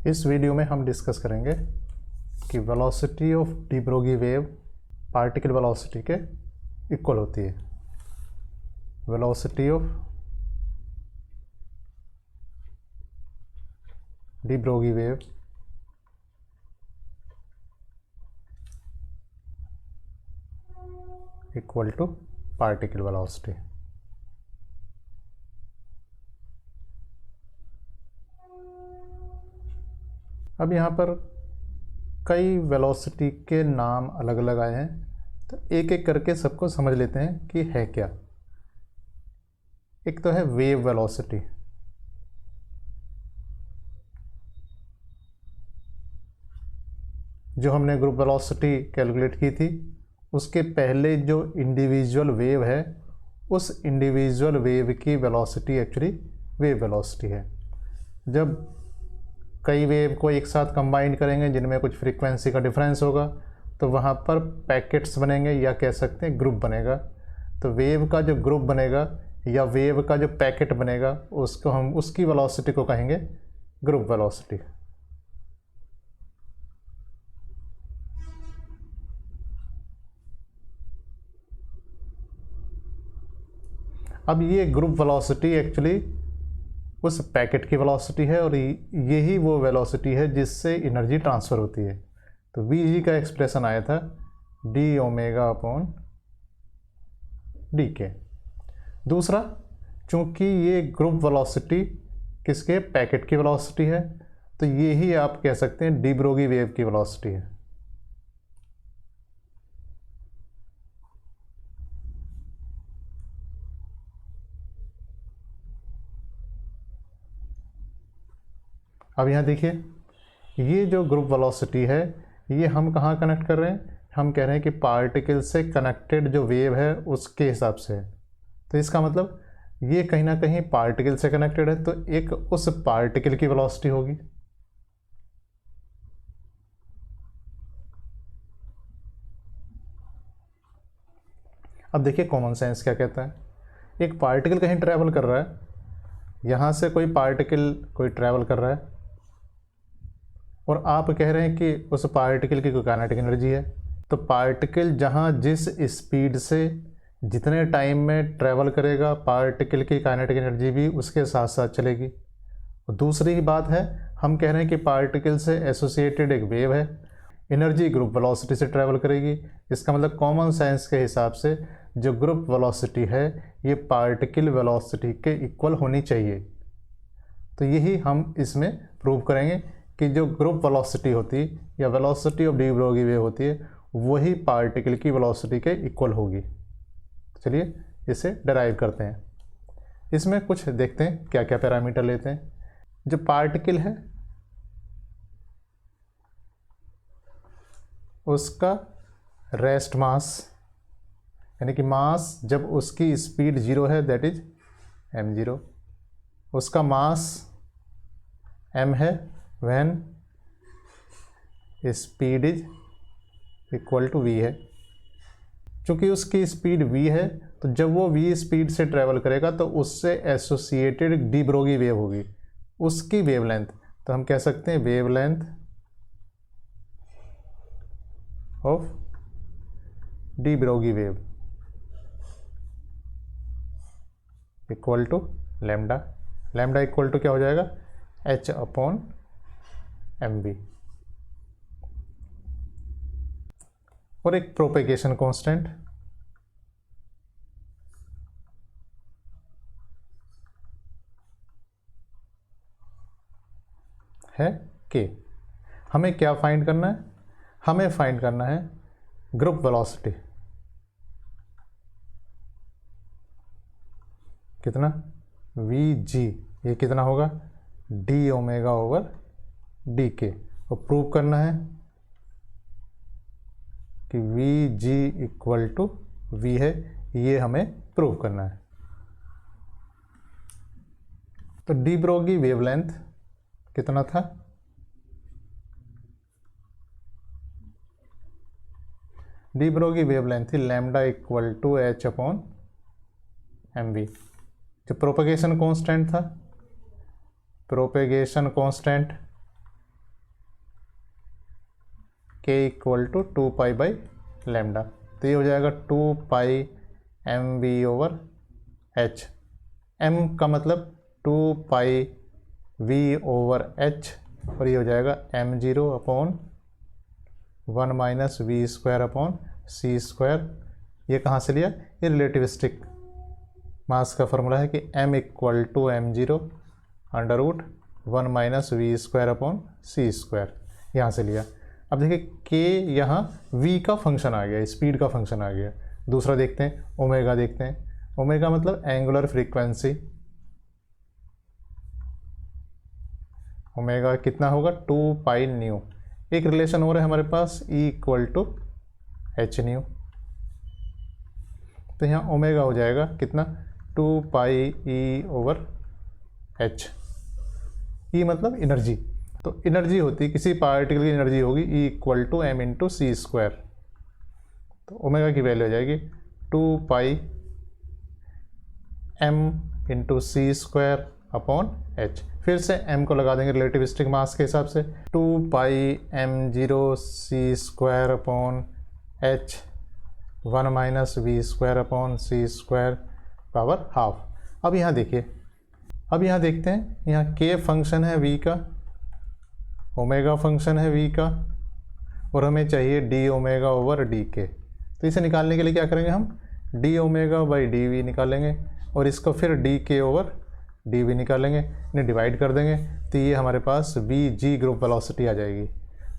इस वीडियो में हम डिस्कस करेंगे कि velocity of de Broglie wave particle velocity के इक्वल होती है। Velocity of de Broglie wave equal to particle velocity. अब यहाँ पर कई वेलोसिटी के नाम अलग अलग आए हैं, तो एक एक करके सबको समझ लेते हैं कि है क्या। एक तो है वेव वेलोसिटी। जो हमने ग्रुप वेलोसिटी कैलकुलेट की थी, उसके पहले जो इंडिविजुअल वेव है, उस इंडिविजुअल वेव की वेलोसिटी एक्चुअली वेव वेलोसिटी है। जब कई वेव को एक साथ कंबाइन करेंगे जिनमें कुछ फ्रीक्वेंसी का डिफरेंस होगा, तो वहाँ पर पैकेट्स बनेंगे या कह सकते हैं ग्रुप बनेगा। तो वेव का जो ग्रुप बनेगा या वेव का जो पैकेट बनेगा, उसको हम उसकी वेलोसिटी को कहेंगे ग्रुप वेलोसिटी। अब ये ग्रुप वेलोसिटी एक्चुअली उस पैकेट की वेलोसिटी है और यही वो वेलोसिटी है जिससे एनर्जी ट्रांसफ़र होती है। तो वी जी का एक्सप्रेशन आया था डी ओमेगा अपॉन डी के। दूसरा, चूँकि ये ग्रुप वेलोसिटी किसके पैकेट की वेलोसिटी है, तो ये ही आप कह सकते हैं डी ब्रोगी वेव की वेलोसिटी है। अब यहाँ देखिए, ये जो ग्रुप वेलोसिटी है, ये हम कहाँ कनेक्ट कर रहे हैं? हम कह रहे हैं कि पार्टिकल से कनेक्टेड जो वेव है उसके हिसाब से है। तो इसका मतलब ये कहीं ना कहीं पार्टिकल से कनेक्टेड है, तो एक उस पार्टिकल की वेलोसिटी होगी। अब देखिए कॉमन सेंस क्या कहता है। एक पार्टिकल कहीं ट्रैवल कर रहा है, यहाँ से कोई पार्टिकल कोई ट्रैवल कर रहा है और आप कह रहे हैं कि उस पार्टिकल की कोई काइनेटिक एनर्जी है। तो पार्टिकल जहाँ जिस स्पीड से जितने टाइम में ट्रैवल करेगा, पार्टिकल की काइनेटिक एनर्जी भी उसके साथ साथ चलेगी। और दूसरी ही बात है, हम कह रहे हैं कि पार्टिकल से एसोसिएटेड एक वेव है, एनर्जी ग्रुप वेलोसिटी से ट्रैवल करेगी। इसका मतलब कॉमन सेंस के हिसाब से जो ग्रुप वेलोसिटी है, ये पार्टिकल वेलोसिटी के इक्वल होनी चाहिए। तो यही हम इसमें प्रूव करेंगे कि जो ग्रुप वेलोसिटी होती है या velocity of de Broglie wave होती है, वही पार्टिकल की वेलोसिटी के इक्वल होगी। चलिए इसे डराइव करते हैं। इसमें कुछ देखते हैं क्या क्या पैरामीटर लेते हैं। जो पार्टिकल है उसका रेस्ट मास, यानी कि मास जब उसकी स्पीड 0 है, दैट इज m0। उसका मास m है when speed is equal to v है। चूँकि उसकी स्पीड v है, तो जब वो v स्पीड से ट्रैवल करेगा तो उससे एसोसिएटेड डी ब्रोगी वेव होगी, उसकी वेवलेंथ। तो हम कह सकते हैं wavelength of de Broglie wave equal to lambda. Lambda equal to क्या हो जाएगा? h upon mv। और एक प्रोपेगेशन कांस्टेंट है k। हमें क्या फाइंड करना है? हमें फाइंड करना है ग्रुप वेलोसिटी। कितना? vg, ये कितना होगा? डी ओमेगा ओवर डी के। और प्रूव करना है कि vg इक्वल टू v है, ये हमें प्रूव करना है। तो डी ब्रोगी वेवलेंथ कितना था? डी ब्रोगी वेवलेंथ थी lambda equal to h upon mv। जो प्रोपेगेशन कांस्टेंट था, प्रोपेगेशन कांस्टेंट के equal to 2 pi by lambda. तो ये हो जाएगा 2 pi m v over h. M का मतलब 2 पाई वी ओवर एच, और ये हो जाएगा M zero upon 1 minus we square upon C square. ये कहाँ से लिया? ये रिलेटिविस्टिक मास का फॉर्मूला है कि m equal to M zero under root 1 minus we square upon C square, यहाँ से लिया। अब देखिए k यहाँ v का फंक्शन आ गया, स्पीड का फंक्शन आ गया। दूसरा देखते हैं, ओमेगा देखते हैं। ओमेगा मतलब एंगुलर फ्रीक्वेंसी। ओमेगा कितना होगा? 2 पाई न्यू। एक रिलेशन हो रहा है हमारे पास E equal to H nu. तो यहाँ ओमेगा हो जाएगा कितना? 2 पाई ई ओवर एच। ई मतलब एनर्जी। तो एनर्जी होती, किसी पार्टिकल की एनर्जी होगी E equal to M into C square. तो ओमेगा की वैल्यू हो जाएगी 2 pi M into C square upon H. फिर से m को लगा देंगे रिलेटिविस्टिक मास के हिसाब से, 2 pi M zero c square upon h 1 minus we square upon C square power half. अब यहाँ देखिए, अब यहाँ देखते हैं, यहाँ k फंक्शन है v का, ओमेगा फंक्शन है v का, और हमें चाहिए डी ओमेगा ओवर डी के। तो इसे निकालने के लिए क्या करेंगे हम? D omega by D V निकालेंगे, और इसको फिर डी के ओवर डी वी निकालेंगे, इन्हें डिवाइड कर देंगे, तो ये हमारे पास वी जी ग्रुप वेलोसिटी आ जाएगी।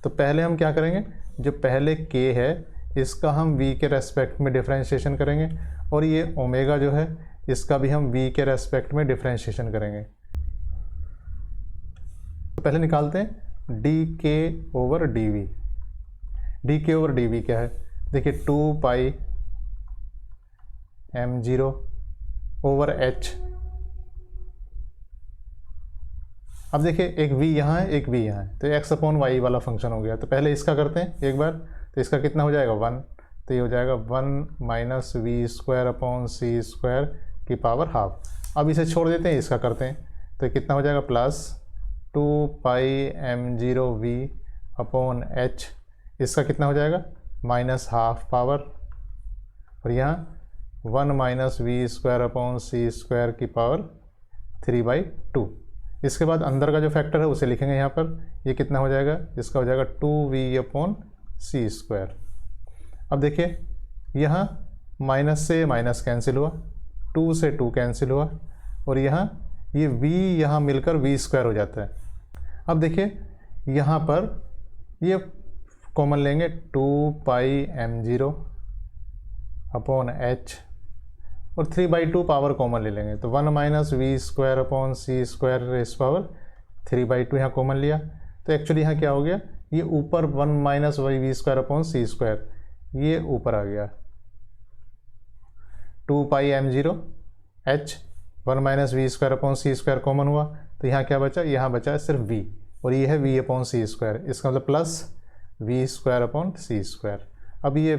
तो पहले हम क्या करेंगे, जो पहले k है इसका हम v के रेस्पेक्ट में डिफ्रेंशिएशन करेंगे, और ये ओमेगा जो है इसका भी हम v के रेस्पेक्ट में डिफ्रेंशिएशन करेंगे। तो पहले निकालते हैं डी के ओवर डी वी। डी के ओवर डी वी क्या है? देखिए 2 pi M zero over H. अब देखिए एक v यहाँ है, एक v यहाँ है, तो x अपॉन वाई वाला फंक्शन हो गया। तो पहले इसका करते हैं एक बार, तो इसका कितना हो जाएगा? 1। तो ये हो जाएगा 1 minus we square upon C square की पावर हाफ। अब इसे छोड़ देते हैं, इसका करते हैं, तो ये कितना हो जाएगा? Plus 2 pi M zero V upon H. इसका कितना हो जाएगा? माइनस हाफ पावर, और यहाँ 1 minus we square upon C square की पावर 3/2। इसके बाद अंदर का जो फैक्टर है उसे लिखेंगे यहाँ पर। ये कितना हो जाएगा? इसका हो जाएगा 2v अपॉन सी स्क्वायर। अब देखिए यहाँ माइनस से माइनस कैंसिल हुआ, 2 से 2 कैंसिल हुआ, और यहाँ ये v यहाँ मिलकर v स्क्वायर हो जाता है। अब देखिए यहाँ पर ये कॉमन लेंगे, 2 pi M zero upon h, और 3/2 पावर कॉमन ले लेंगे, तो 1 minus we square upon C square इस पावर 3/2 यहाँ कॉमन लिया। तो एक्चुअली यहाँ क्या हो गया? ये ऊपर 1 minus we square upon C square, ये ऊपर आ गया 2 pi M zero h, 1 minus we square upon C square common हुआ, तो यहाँ क्या बचा? यहाँ बचा है सिर्फ v, और ये है v अपॉन सी स्क्वायर। इसका मतलब प्लस वी स्क्वायर अपॉन सी स्क्वायर। अब ये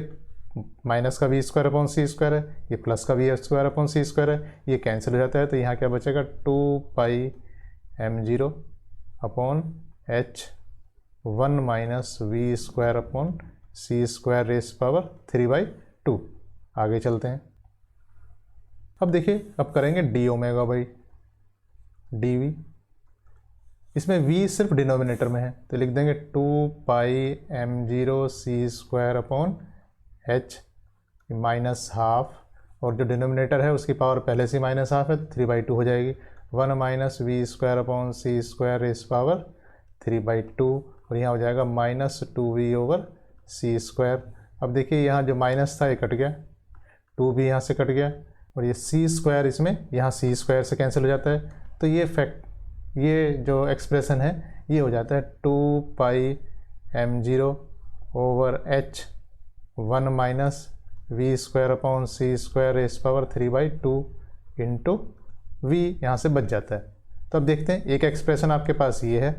माइनस का वी स्क्वायर अपॉन सी स्क्वायर है, ये प्लस का वी स्क्वायर अपॉन सी स्क्वायर है, ये कैंसिल हो जाता है। तो यहाँ क्या बचेगा? 2 pi M zero upon h 1 minus we square upon C square raise power 3/2। आगे चलते हैं। अब देखिए, अब करेंगे d omega by D v. इसमें v सिर्फ डिनोमिनेटर में है, तो लिख देंगे 2 pi M zero c square upon h minus half, और जो डिनोमिनेटर है उसकी पावर पहले से माइनस हाफ है, 3/2 हो जाएगी। 1 minus we square upon C square इस पावर 3/2, और यहाँ हो जाएगा माइनस 2v ओवर सी स्क्वायर। अब देखिए यहाँ जो माइनस था ये कट गया, 2 भी यहाँ से कट गया, और ये सी स्क्वायर इसमें यहाँ सी स्क्वायर से कैंसिल हो जाता है। तो ये जो एक्सप्रेशन है ये हो जाता है 2 pi M zero over h 1 minus we square upon C square इस पावर 3/2 इंटू वी, यहाँ से बच जाता है। तो अब देखते हैं, एक एक्सप्रेशन आपके पास ये है,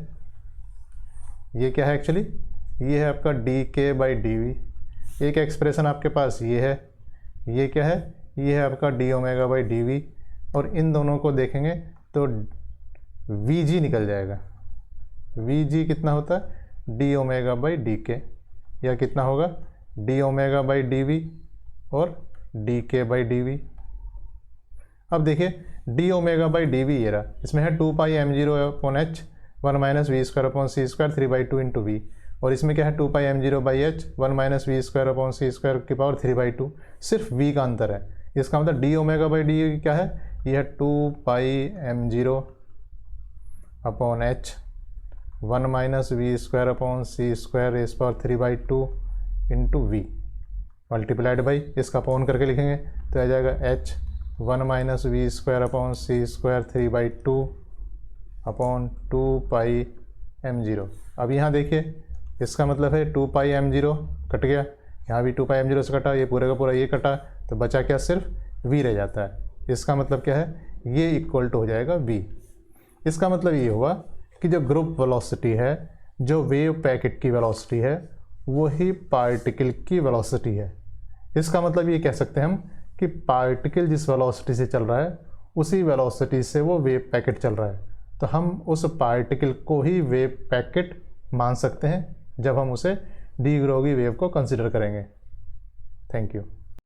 ये क्या है एक्चुअली? ये है आपका D k by D we. एक एक्सप्रेशन आपके पास ये है, ये क्या है? ये है आपका d omega by D v, और इन दोनों को देखेंगे तो वी जी निकल जाएगा। वी जी कितना होता है? डी ओमेगा बाई डी के। यह कितना होगा d omega by D v और d k by D v. अब देखिए d omega by D v ये रहा, इसमें है 2 pi M zero upon h 1 minus we square upon C square 3/2 into v, और इसमें क्या है 2 pi M zero by h 1 minus we square upon C square की पावर 3/2, सिर्फ वी का अंतर है। इसका मतलब D omega by D v क्या है, ये है 2 pi M zero upon h 1 minus we square upon C square इस power 3/2 into v multiplied by, इसका अपॉन करके लिखेंगे तो आ जाएगा h 1 minus we square upon C square 3/2 upon 2 pi M zero. अब यहाँ देखिए इसका मतलब है 2 पाई एम जीरो कट गया, यहाँ भी 2 पाई एम जीरो से कटा, ये पूरे का पूरा ये कटा, तो बचा क्या सिर्फ वी रह जाता है। इसका मतलब क्या है, ये इक्वल टू हो जाएगा वी। इसका मतलब ये हुआ कि जो ग्रुप वेलोसिटी है, जो वेव पैकेट की वेलोसिटी है, वही पार्टिकल की वेलोसिटी है। इसका मतलब ये कह सकते हैं हम कि पार्टिकल जिस वेलोसिटी से चल रहा है उसी वेलोसिटी से वो वेव पैकेट चल रहा है, तो हम उस पार्टिकल को ही वेव पैकेट मान सकते हैं जब हम उसे डी ब्रोगी वेव को कंसिडर करेंगे। Thank you.